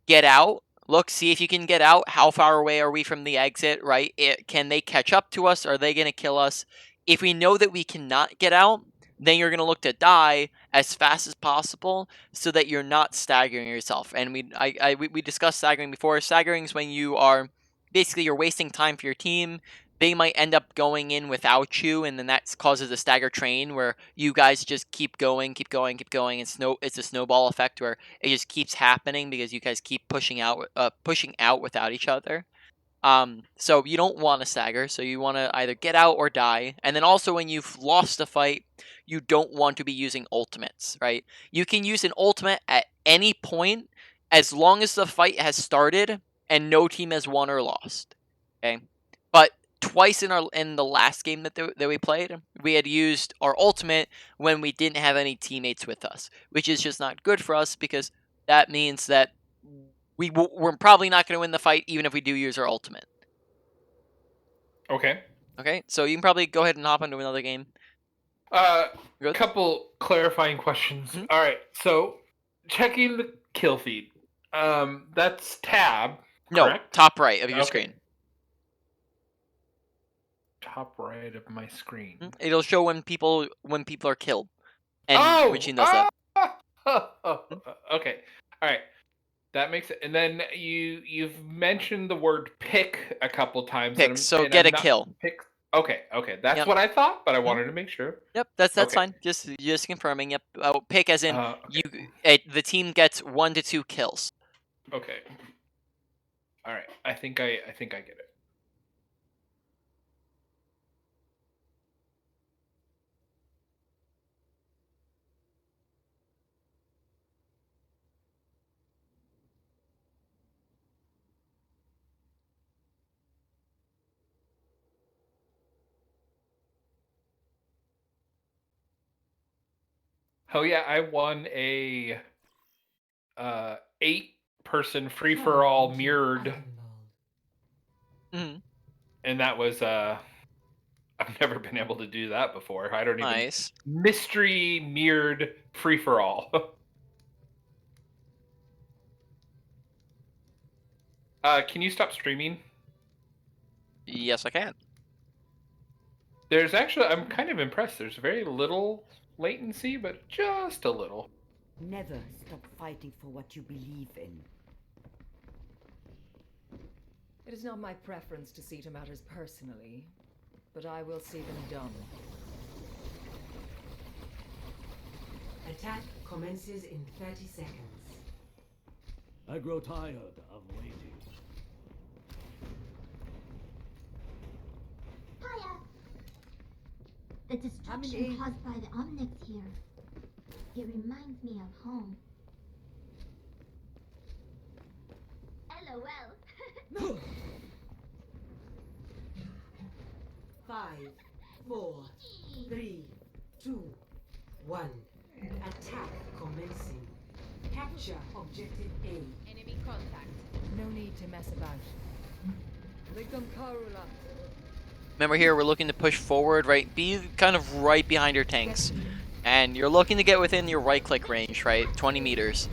get out. Look, see if you can get out. How far away are we from the exit, right? Can they catch up to us? Are they going to kill us? If we know that we cannot get out, then you're going to look to die as fast as possible so that you're not staggering yourself. And we discussed staggering before. Staggering is when you are basically you're wasting time for your team. They might end up going in without you, and then that causes a stagger train where you guys just keep going, keep going, keep going. It's a snowball effect where it just keeps happening because you guys keep pushing out without each other. So you don't want to stagger, so you want to either get out or die. And then also when you've lost a fight, you don't want to be using ultimates, right? You can use an ultimate at any point as long as the fight has started and no team has won or lost. Okay? But twice in the last game that we played, we had used our ultimate when we didn't have any teammates with us, which is just not good for us because that means that we're probably not going to win the fight even if we do use our ultimate. Okay. Okay, so you can probably go ahead and hop into another game. A couple clarifying questions. Mhm. All right, so checking the kill feed. That's tab. No, correct? top right of your Okay. screen. Top right of my screen. It'll show when people are killed, and which team does that. Okay. All right. That makes it. And then you've mentioned the word pick a couple times. Pick, so get a kill. Pick. Okay. That's Yep. what I thought, but I wanted to make sure. Yep, that's Okay. fine. Just confirming. Yep. Pick as in okay. the team gets 1 to 2 kills. Okay. All right. I think I get it. Oh yeah, I won a 8-person free for all mirrored, Mm-hmm. and that was I've never been able to do that before. I don't even Nice. mystery mirrored free for all. Can you stop streaming? Yes, I can. There's actually, I'm kind of impressed. There's very little latency, but just a little. Never stop fighting for what you believe in. It is not my preference to see to matters personally, but I will see them done. Attack commences in 30 seconds. I grow tired of waiting. Hiya! The destruction caused by the Omnics here. It reminds me of home. LOL. 5, 4, 3, 2, 1. Attack commencing. Capture objective A. Enemy contact. No need to mess about. Victim Karula. Remember here, we're looking to push forward, right? Be kind of right behind your tanks. And you're looking to get within your right-click range, right? 20 meters.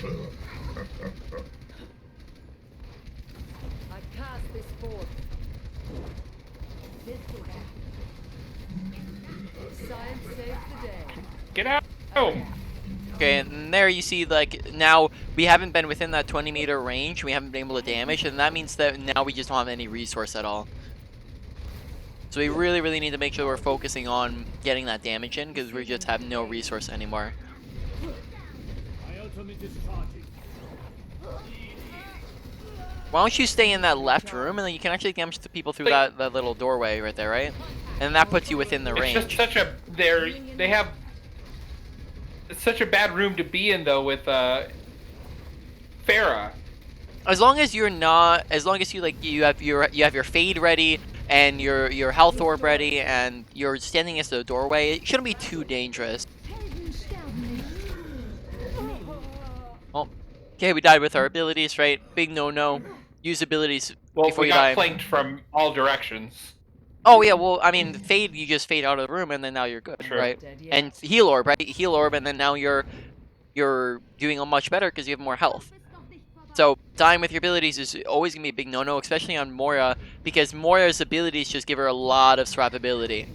I cast this forth. Science saves the day. Get out! Oh. Okay, and there you see, like, now we haven't been within that 20-meter range. We haven't been able to damage, and that means that now we just don't have any resource at all. So we really, really need to make sure we're focusing on getting that damage in, because we just have no resource anymore. My ultimate is charging. Why don't you stay in that left room, and then you can actually damage the people through that little doorway right there, right? And that puts you within the range. It's just such a they have it's such a bad room to be in though with Farah. As long as you're not, as long as you like you have your fade ready and your health orb ready and you're standing against the doorway, it shouldn't be too dangerous. Oh, okay, we died with our abilities, right? Big no. Use abilities before We you got die. flanked from all directions. Oh yeah, well I mean fade, you just fade out of the room and then now you're good, True. right? And heal orb, right? Heal orb and then now you're doing much better because you have more health. So dying with your abilities is always gonna be a big no, especially on Moira, because Moira's abilities just give her a lot of swappability.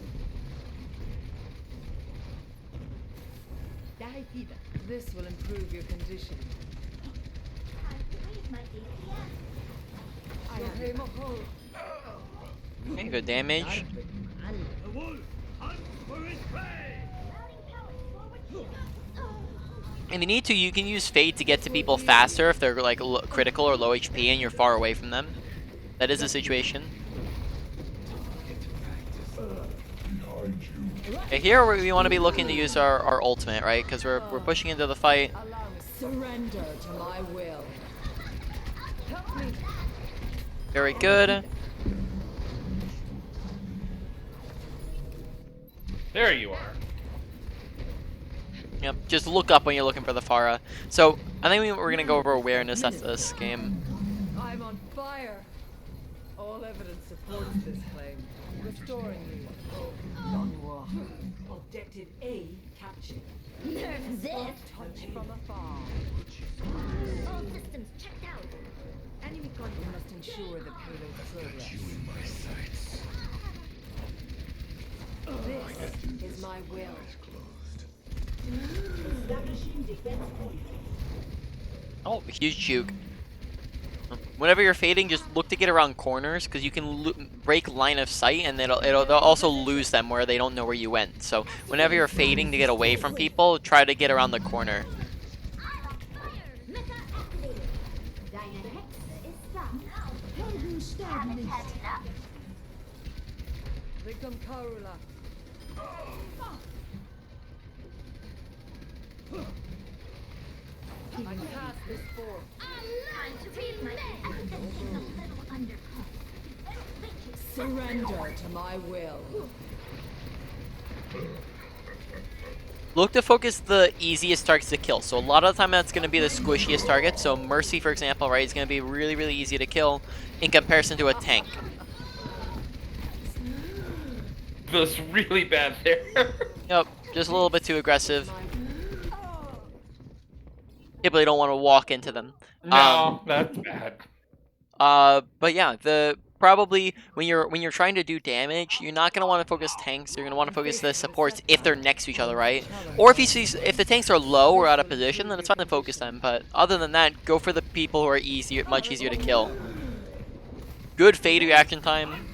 This will improve your condition. Okay, good damage. The wolf hunts for his prey. If you need to, you can use Fade to get to people faster if they're like critical or low HP and you're far away from them. That is a situation. Okay, here we want to be looking to use our ultimate, right? Because we're pushing into the fight. Surrender to my will. Help me. Very good. There you are. Yep, just look up when you're looking for the Pharah. So, I think we're going to go over awareness at this game. I'm on fire. All evidence supports this claim. Restoring me. Objective A captured. Nerve this. Touch from afar. All systems checked out. Enemy contact must ensure the payload's progress. This is my will. Oh, huge juke. Whenever you're fading, just look to get around corners, because you can break line of sight, and they'll also lose them where they don't know where you went. So whenever you're fading to get away from people, try to get around the corner. Victim Karula. I cast this forth. Surrender to my will. Look to focus the easiest targets to kill. So a lot of the time that's going to be the squishiest target. So Mercy, for example, right, is going to be really, really easy to kill in comparison to a tank. Feels really bad there. Yep, just a little bit too aggressive. People don't want to walk into them. No, that's bad. But yeah, probably when you're trying to do damage, you're not gonna want to focus tanks. You're gonna want to focus the supports if they're next to each other, right? Or if the tanks are low or out of position, then it's fine to focus them. But other than that, go for the people who are much easier to kill. Good fade reaction time.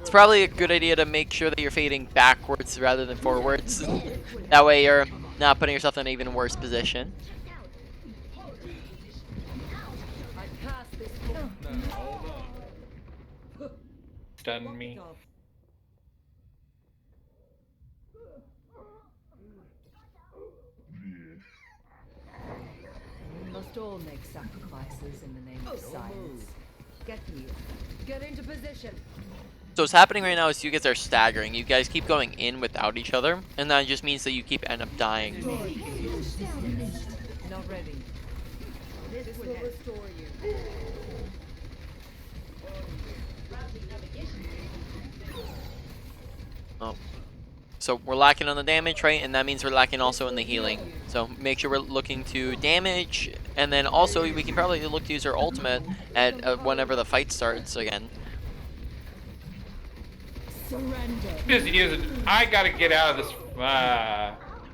it's probably a good idea to make sure that you're fading backwards rather than forwards. That way you're not putting yourself in an even worse position. I cast this Stun me. We must all make sacrifices in the name of science. Get here. Get into position. So what's happening right now is you guys are staggering. You guys keep going in without each other, and that just means that you keep end up dying. Not ready. This will restore you. Oh. So we're lacking on the damage, right? And that means we're lacking also in the healing. So make sure we're looking to damage, and then also we can probably look to use our ultimate at whenever the fight starts again. Just use it. I gotta get out of this.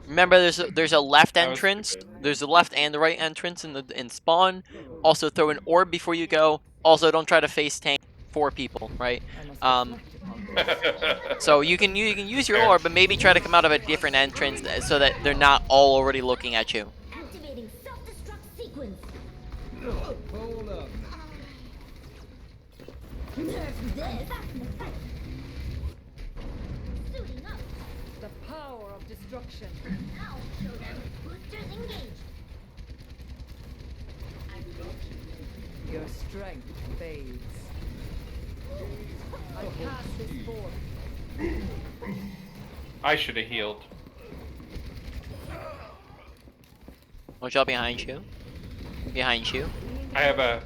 Remember, there's a left That was entrance. stupid. There's a left and the right entrance in spawn. Also throw an orb before you go. Also don't try to face tank 4 people, right? So you can use your orb, but maybe try to come out of a different entrance so that they're not all already looking at you. Activating self-destruct sequence. Hold up. There's this. Suiting up. The power of destruction. I'll show them. Boosters engaged. Your strength fades. I cast this forth. I should have healed. Watch out behind you. Behind you. I have a.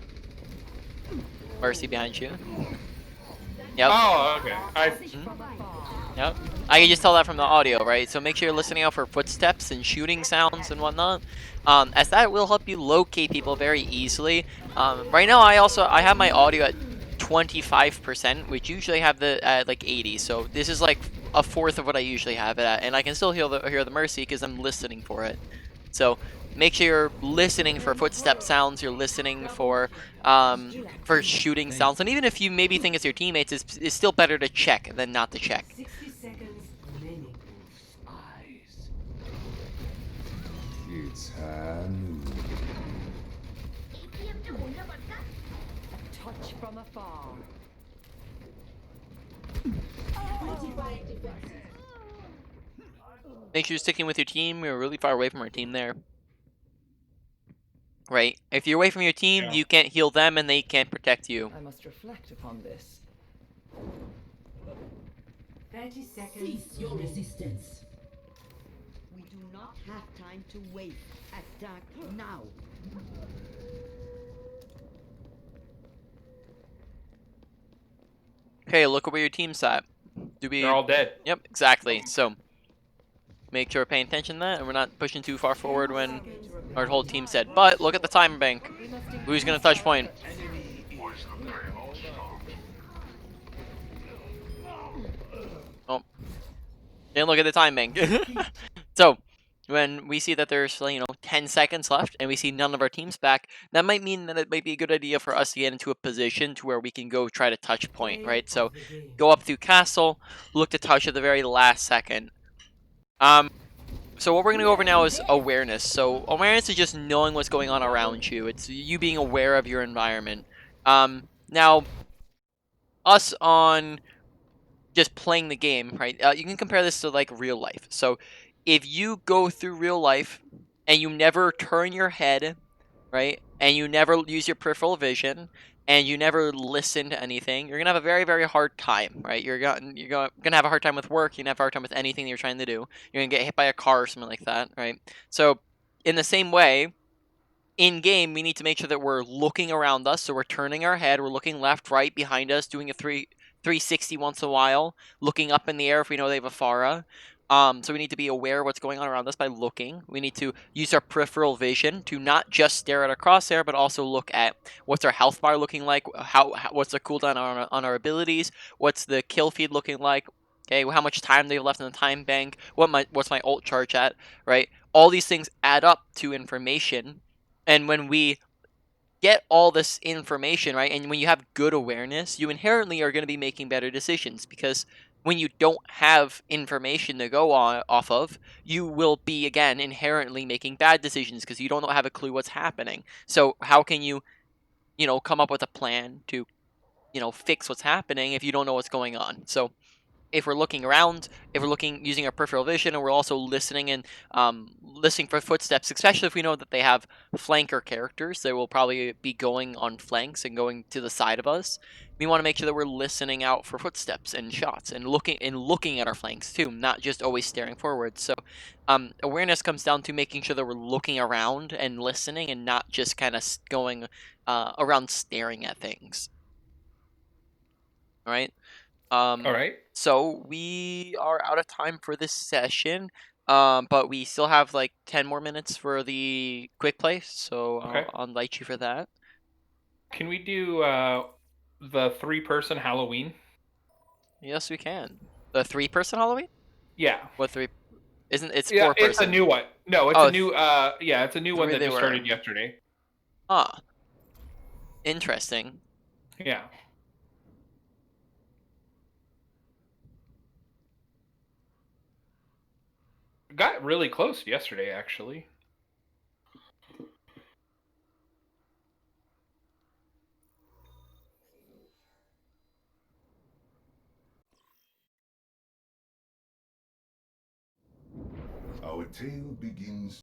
Mercy behind you. Yep. Oh, okay. Yep. I can just tell that from the audio, right? So make sure you're listening out for footsteps and shooting sounds and whatnot, as that will help you locate people very easily. Right now, I have my audio at 25%, which usually have the at like 80. So this is like a fourth of what I usually have it at, and I can still hear the Mercy because I'm listening for it. So make sure you're listening for footstep sounds. You're listening for shooting sounds, and even if you maybe think it's your teammates, it's still better to check than not to check. 60 seconds remaining. Eyes. It's Hanu. A touch from afar. Make sure you're sticking with your team. You're really far away from our team there. Right? If you're away from your team, Yeah. you can't heal them and they can't protect you. I must reflect upon this. 30 seconds. Cease your resistance. We do not have time to wait. Attack now. Okay, look at where your team's at. They're all dead. Yep, exactly. So make sure we're paying attention to that and we're not pushing too far forward when our whole team's dead. But look at the time bank. Who's gonna touch point? Oh. Didn't look at the time bank. So when we see that there's 10 seconds left and we see none of our teams back, that might mean that it might be a good idea for us to get into a position to where we can go try to touch point, right? So go up through castle, look to touch at the very last second. So what we're going to go over now is awareness. So awareness is just knowing what's going on around you. It's you being aware of your environment. Now, us on just playing the game, right? You can compare this to like real life. So if you go through real life and you never turn your head, right? And you never use your peripheral vision and you never listen to anything, you're gonna have a very, very hard time, right? You're gonna have a hard time with work. You're gonna have a hard time with anything that you're trying to do. You're gonna get hit by a car or something like that, right? So, in the same way, in game, we need to make sure that we're looking around us. So we're turning our head, we're looking left, right, behind us, doing a 360 once in a while, looking up in the air if we know they have a Pharah. So we need to be aware of what's going on around us by looking. We need to use our peripheral vision to not just stare at our crosshair, but also look at what's our health bar looking like, what's the cooldown on our abilities, what's the kill feed looking like, okay, how much time they have left in the time bank, what's my ult charge at, right? All these things add up to information, and when we get all this information, right? And when you have good awareness, you inherently are going to be making better decisions, because when you don't have information to go on off of, you will be again inherently making bad decisions because you don't have a clue what's happening. So how can you, come up with a plan to, fix what's happening if you don't know what's going on? So if we're looking around, if we're looking using our peripheral vision, and we're also listening and listening for footsteps, especially if we know that they have flanker characters, they will probably be going on flanks and going to the side of us. We want to make sure that we're listening out for footsteps and shots, and looking at our flanks too, not just always staring forward. So awareness comes down to making sure that we're looking around and listening, and not just kind of going around staring at things. All right. All right. So we are out of time for this session, but we still have like 10 more minutes for the quick play, so Okay. I'll invite you for that. Can we do the 3-person Halloween? Yes, we can. The 3-person Halloween? Yeah. What three? Isn't it's Yeah, it's a 4-person? new one. No, it's Oh, a new. Yeah, it's a new one 3 that they just were. started yesterday. Ah, interesting. Yeah. Got really close yesterday, actually. Our tale begins